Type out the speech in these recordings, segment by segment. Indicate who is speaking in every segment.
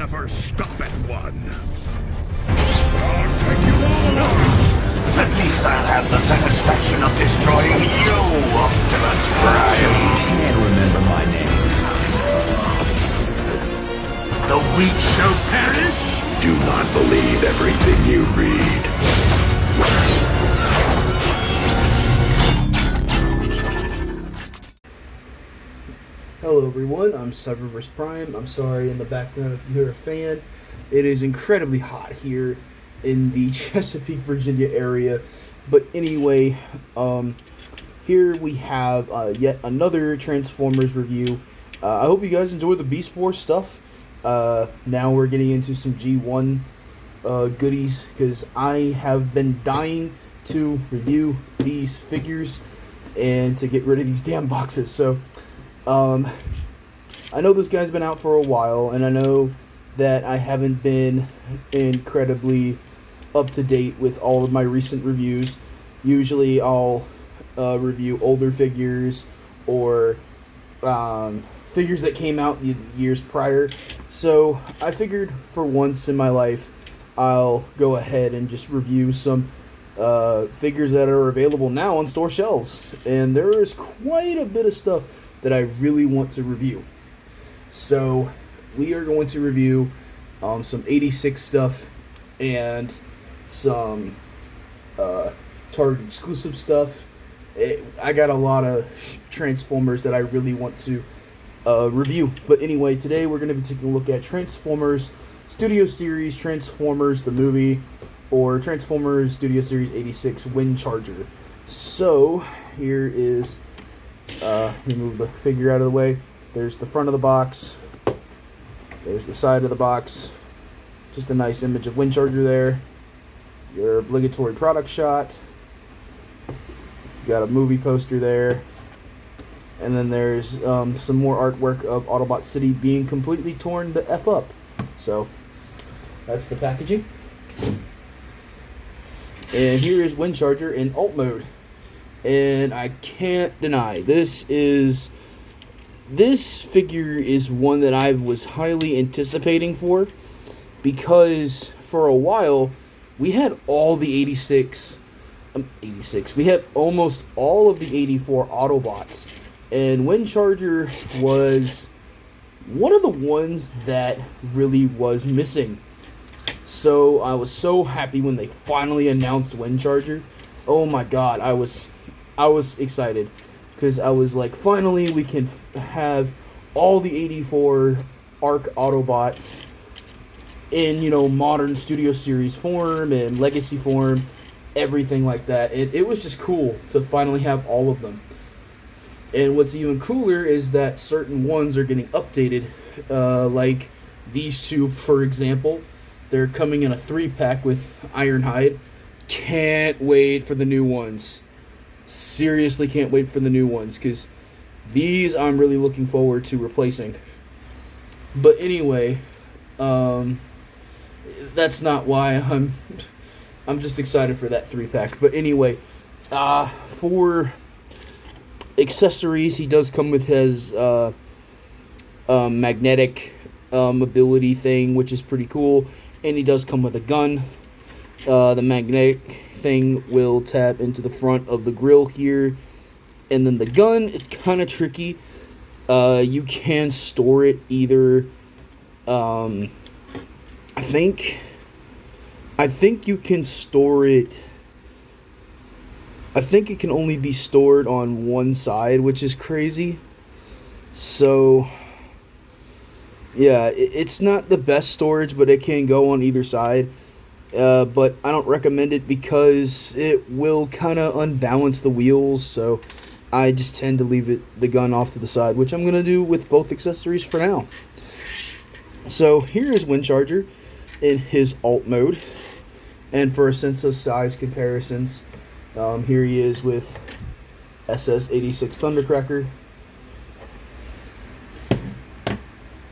Speaker 1: never stop at one. I'll take you all on.
Speaker 2: At least I'll have the satisfaction of destroying you, Optimus Prime.
Speaker 3: You can't remember my name.
Speaker 2: The weak shall perish?
Speaker 1: Do not believe everything you read.
Speaker 4: Hello everyone, I'm Cyberverse Prime. I'm sorry in the background if you hear a fan. It is incredibly hot here in the Chesapeake, Virginia area. But anyway, here we have yet another Transformers review. I hope you guys enjoy the Beast Wars stuff. Now we're getting into some G1 goodies, because I have been dying to review these figures and to get rid of these damn boxes. So I know this guy's been out for a while, and I know that I haven't been incredibly up to date with all of my recent reviews. Usually I'll review older figures or figures that came out years prior. So I figured for once in my life I'll go ahead and just review some figures that are available now on store shelves. And there is quite a bit of stuff that I really want to review. So we are going to review some 86 stuff and some Target exclusive stuff. I got a lot of Transformers that I really want to review. But anyway, today we're going to be taking a look at Transformers Studio Series, Transformers the movie, or Transformers Studio Series 86 Windcharger. So here is, let me move the figure out of the way. There's the front of the box. There's the side of the box. Just a nice image of Windcharger there. Your obligatory product shot. Got a movie poster there. And then there's some more artwork of Autobot City being completely torn the F up. So that's the packaging. And here is Windcharger in alt mode. And I can't deny, this figure is one that I was highly anticipating for, because for a while we had all the 86, we had almost all of the 84 Autobots, and Windcharger was one of the ones that really was missing. So I was so happy when they finally announced Windcharger. Oh my god, I was excited, because I was like, finally we can have all the 84 ARC Autobots in, you know, modern Studio Series form and Legacy form, everything like that. It was just cool to finally have all of them. And what's even cooler is that certain ones are getting updated, like these two, for example. They're coming in a 3-pack with Ironhide. Can't wait for the new ones. Seriously can't wait for the new ones, because these I'm really looking forward to replacing. But anyway, that's not why I'm just excited for that 3-pack. But anyway, for accessories, he does come with his magnetic ability thing, which is pretty cool, and he does come with a gun. The magnetic thing will tap into the front of the grill here, and then the gun, it's kind of tricky. You can store it either, I think you can store it, I think it can only be stored on one side, which is crazy. So yeah, it's not the best storage, but it can go on either side. But I don't recommend it because it will kind of unbalance the wheels, so I just tend to leave the gun off to the side, which I'm going to do with both accessories for now. So here is Windcharger in his alt mode, and for a sense of size comparisons, here he is with SS-86 Thundercracker,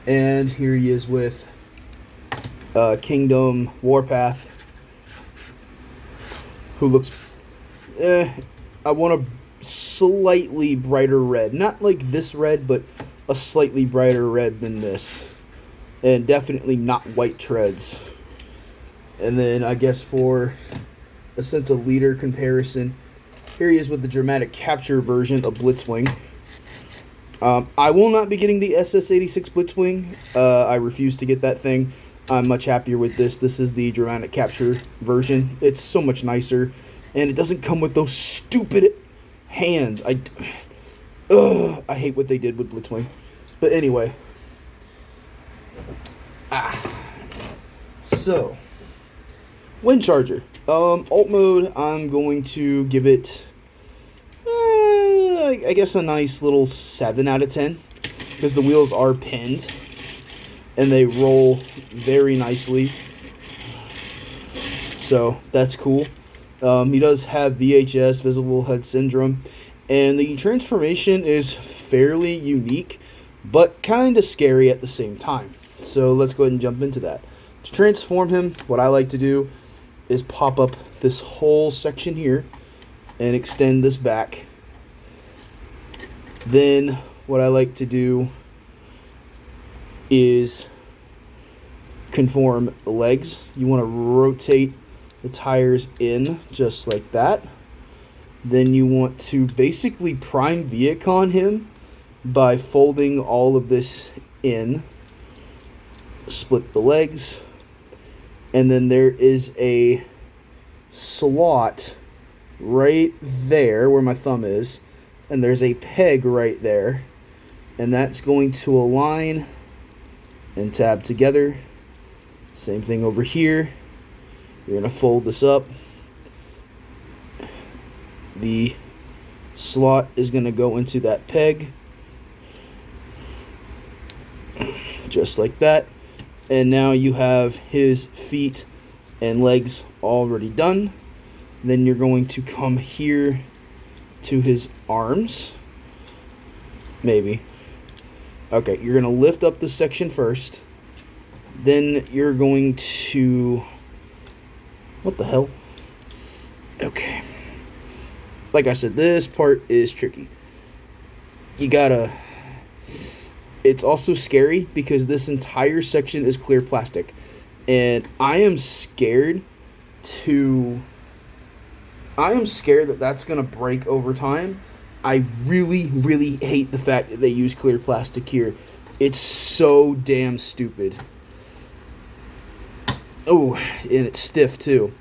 Speaker 4: and here he is with Kingdom Warpath, who looks, I want a slightly brighter red. Not like this red, but a slightly brighter red than this. and definitely not white treads. And then I guess for a sense of leader comparison, here he is with the dramatic capture version of Blitzwing. I will not be getting the SS86 Blitzwing. I refuse to get that thing. I'm much happier with this. This is the dramatic capture version. It's so much nicer, and it doesn't come with those stupid hands. I hate what they did with Blitzwing. But anyway. So, Windcharger. Alt mode, I'm going to give it, I guess, a nice little 7 out of 10. Because the wheels are pinned. And they roll very nicely. So, that's cool. He does have VHS, Visible Head Syndrome. And the transformation is fairly unique, but kind of scary at the same time. So, let's go ahead and jump into that. To transform him, what I like to do is pop up this whole section here and extend this back. Then what I like to do is conform the legs. You want to rotate the tires in just like that. Then you want to basically prime Viacon him by folding all of this in. Split the legs. And then there is a slot right there where my thumb is. And there's a peg right there. And that's going to align and tab together. Same thing over here. You're going to fold this up. The slot is going to go into that peg. Just like that. And now you have his feet and legs already done. Then you're going to come here to his arms. Maybe. Okay, you're going to lift up this section first. Then you're going to... What the hell? Okay. Like I said, this part is tricky. You gotta... It's also scary because this entire section is clear plastic. And I am scared that that's going to break over time. I really, really hate the fact that they use clear plastic here. It's so damn stupid. Oh, and it's stiff too.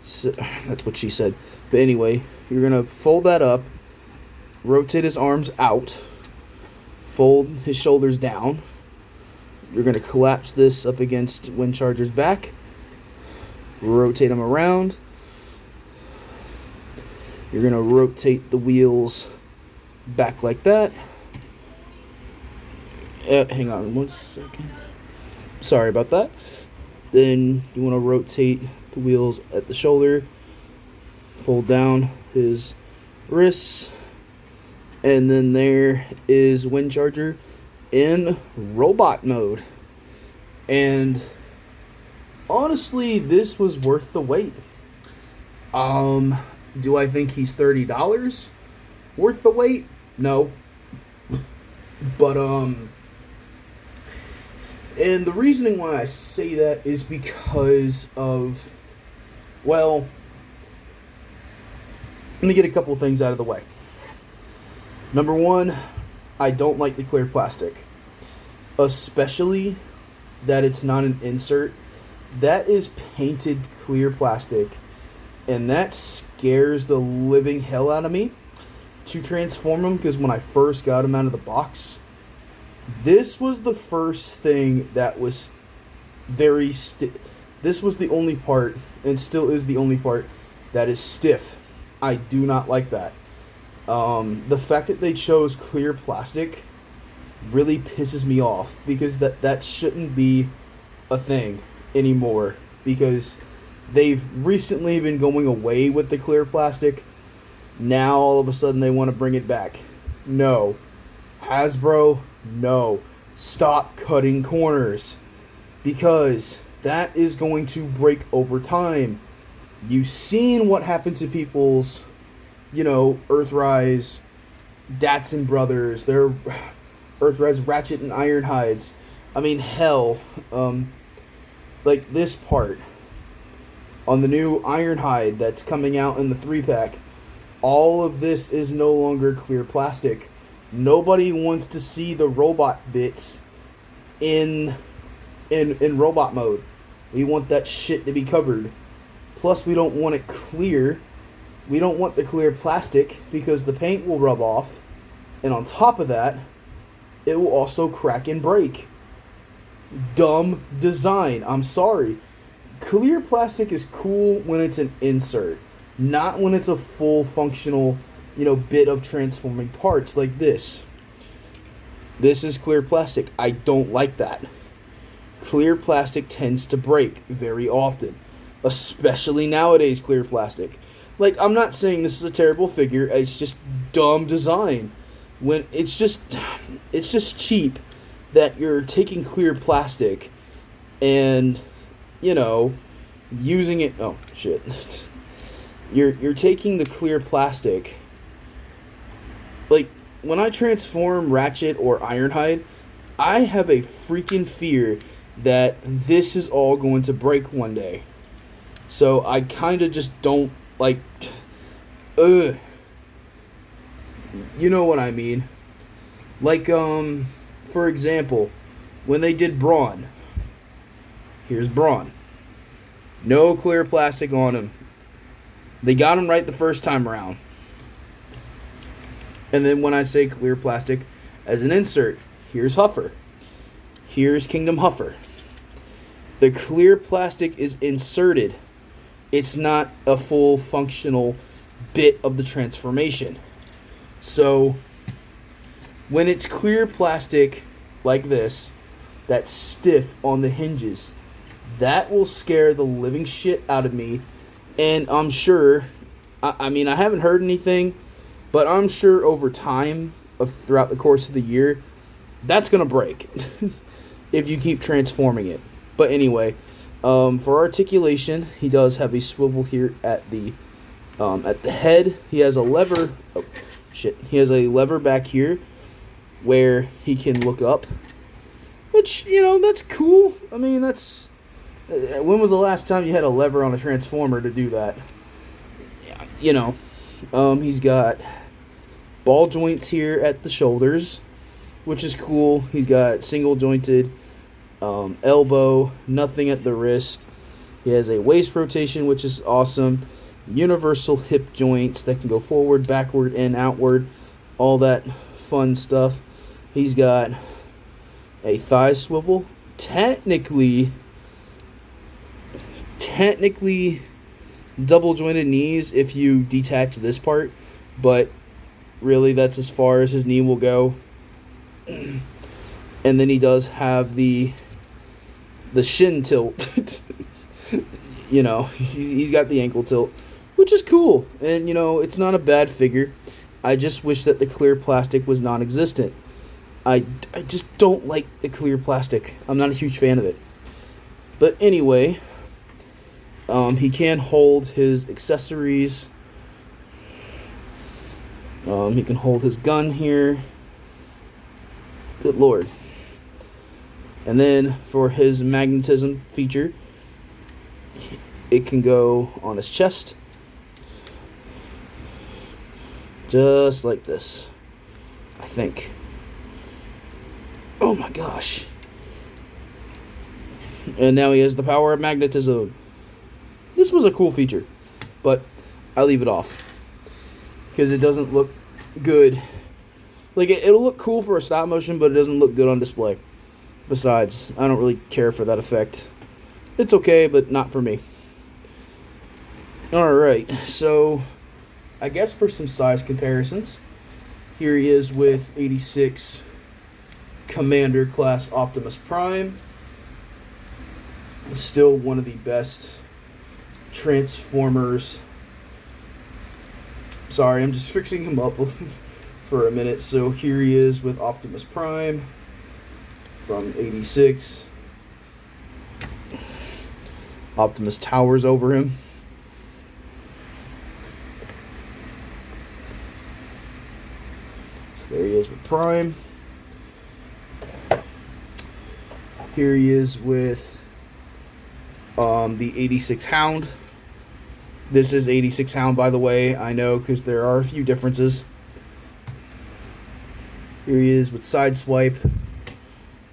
Speaker 4: So, that's what she said. But anyway, you're going to fold that up. Rotate his arms out. Fold his shoulders down. You're going to collapse this up against Windcharger's back. Rotate him around. You're going to rotate the wheels back like that. Hang on 1 second. Sorry about that. Then you want to rotate the wheels at the shoulder. Fold down his wrists. And then there is Windcharger in robot mode. And honestly, this was worth the wait. Do I think he's $30 worth the wait? No. But and the reasoning why I say that is because of, well, let me get a couple things out of the way. Number one, I don't like the clear plastic. Especially that it's not an insert. That is painted clear plastic. And that scares the living hell out of me to transform them. Because when I first got them out of the box, this was the first thing that was very this was the only part, and still is the only part, that is stiff. I do not like that. The fact that they chose clear plastic really pisses me off, because that shouldn't be a thing anymore, because they've recently been going away with the clear plastic. Now all of a sudden they want to bring it back. No. Hasbro, no. Stop cutting corners, because that is going to break over time. You've seen what happened to people's, Earthrise, Datsun Brothers, their Earthrise Ratchet and Ironhides. I mean, hell, like this part on the new Ironhide that's coming out in the 3-pack, all of this is no longer clear plastic. Nobody wants to see the robot bits in robot mode. We want that shit to be covered. Plus, we don't want it clear. We don't want the clear plastic because the paint will rub off. And on top of that, it will also crack and break. Dumb design. I'm sorry. Clear plastic is cool when it's an insert, not when it's a full functional, bit of transforming parts like this. This is clear plastic. I don't like that. Clear plastic tends to break very often, especially nowadays. Clear plastic. Like, I'm not saying this is a terrible figure. It's just dumb design. When it's just cheap that you're taking clear plastic and, using it. Oh shit. You're taking the clear plastic. Like, when I transform Ratchet or Ironhide, I have a freaking fear that this is all going to break one day. So I kind of just don't like. You know what I mean? Like, for example, when they did Brawn. Here's Brawn. No clear plastic on him. They got him right the first time around. And then when I say clear plastic as an insert, here's Huffer. Here's Kingdom Huffer. The clear plastic is inserted. It's not a full functional bit of the transformation. So, when it's clear plastic like this, that's stiff on the hinges, that will scare the living shit out of me. And I'm sure, I mean, I haven't heard anything, but I'm sure over time, throughout the course of the year, that's going to break if you keep transforming it. But anyway, for articulation, he does have a swivel here at the head. He has a lever. Oh, shit. He has a lever back here where he can look up, which, that's cool. I mean, that's... When was the last time you had a lever on a Transformer to do that? He's got ball joints here at the shoulders, which is cool. He's got single jointed elbow, nothing at the wrist. He has a waist rotation, which is awesome. Universal hip joints that can go forward, backward, and outward. All that fun stuff. He's got a thigh swivel. Technically double jointed knees if you detach this part, but really that's as far as his knee will go. And then he does have the shin tilt. He's got the ankle tilt, which is cool. And it's not a bad figure. I just wish that the clear plastic was non-existent. I just don't like the clear plastic. I'm not a huge fan of it. But anyway, he can hold his accessories. He can hold his gun here. Good lord. And then for his magnetism feature, it can go on his chest. Just like this, I think. Oh my gosh. And now he has the power of magnetism. This was a cool feature, but I leave it off because it doesn't look good. Like, it'll look cool for a stop motion, but it doesn't look good on display. Besides, I don't really care for that effect. It's okay, but not for me. Alright, so I guess for some size comparisons, here he is with 86 Commander Class Optimus Prime. Still one of the best Transformers. Sorry, I'm just fixing him up for a minute. So here he is with Optimus Prime from 86. Optimus towers over him. So there he is with Prime. Here he is with the 86 Hound. This is 86 Hound, by the way. I know, because there are a few differences. Here he is with Sideswipe,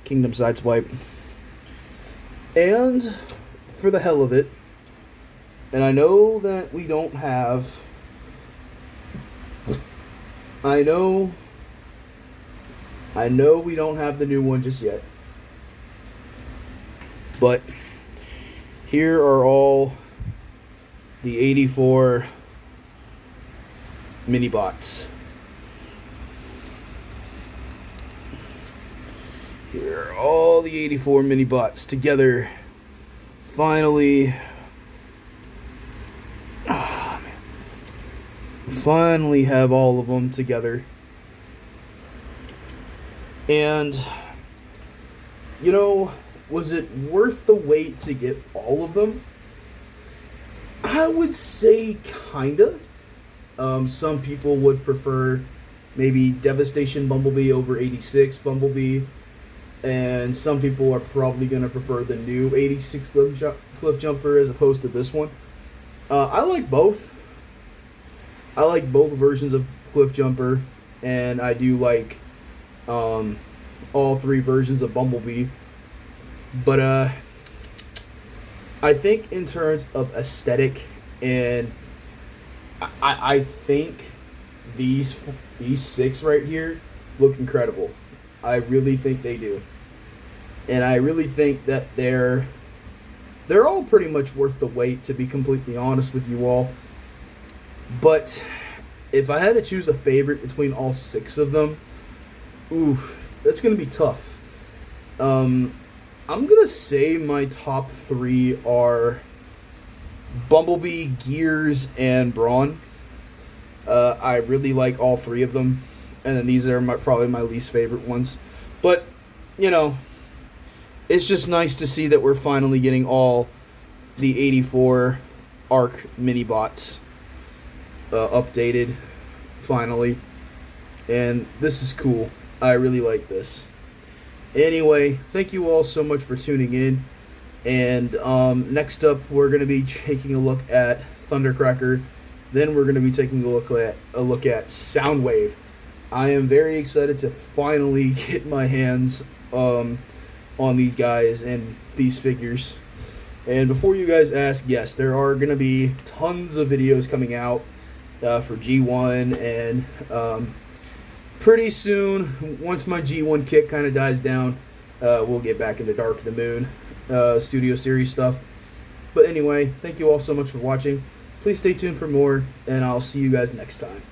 Speaker 4: Kingdom Sideswipe. And for the hell of it, and I know that we don't have... I know we don't have the new one just yet. But here are all the 84 mini bots. Here are all the 84 mini bots together. Finally. Finally have all of them together. And, you know, was it worth the wait to get all of them? I would say kinda. Some people would prefer maybe Devastation Bumblebee over 86 Bumblebee. And some people are probably going to prefer the new 86 Cliff Jumper as opposed to this one. I like both. I like both versions of Cliff Jumper, and I do like all three versions of Bumblebee. But I think in terms of aesthetic, and I think these 6 right here look incredible. I really think they do. And I really think that they're all pretty much worth the wait, to be completely honest with you all. But if I had to choose a favorite between all 6 of them, oof, that's going to be tough. I'm going to say my top 3 are Bumblebee, Gears, and Brawn. I really like all 3 of them. And then these are probably my least favorite ones. But, you know, it's just nice to see that we're finally getting all the 84 ARC mini bots updated, finally. And this is cool. I really like this. Anyway, thank you all so much for tuning in. And next up, we're going to be taking a look at Thundercracker. Then we're going to be taking a look at Soundwave. I am very excited to finally get my hands on these guys and these figures. And before you guys ask, yes, there are going to be tons of videos coming out for G1, and pretty soon, once my G1 kick kind of dies down, we'll get back into Dark of the Moon Studio Series stuff. But anyway, thank you all so much for watching. Please stay tuned for more, and I'll see you guys next time.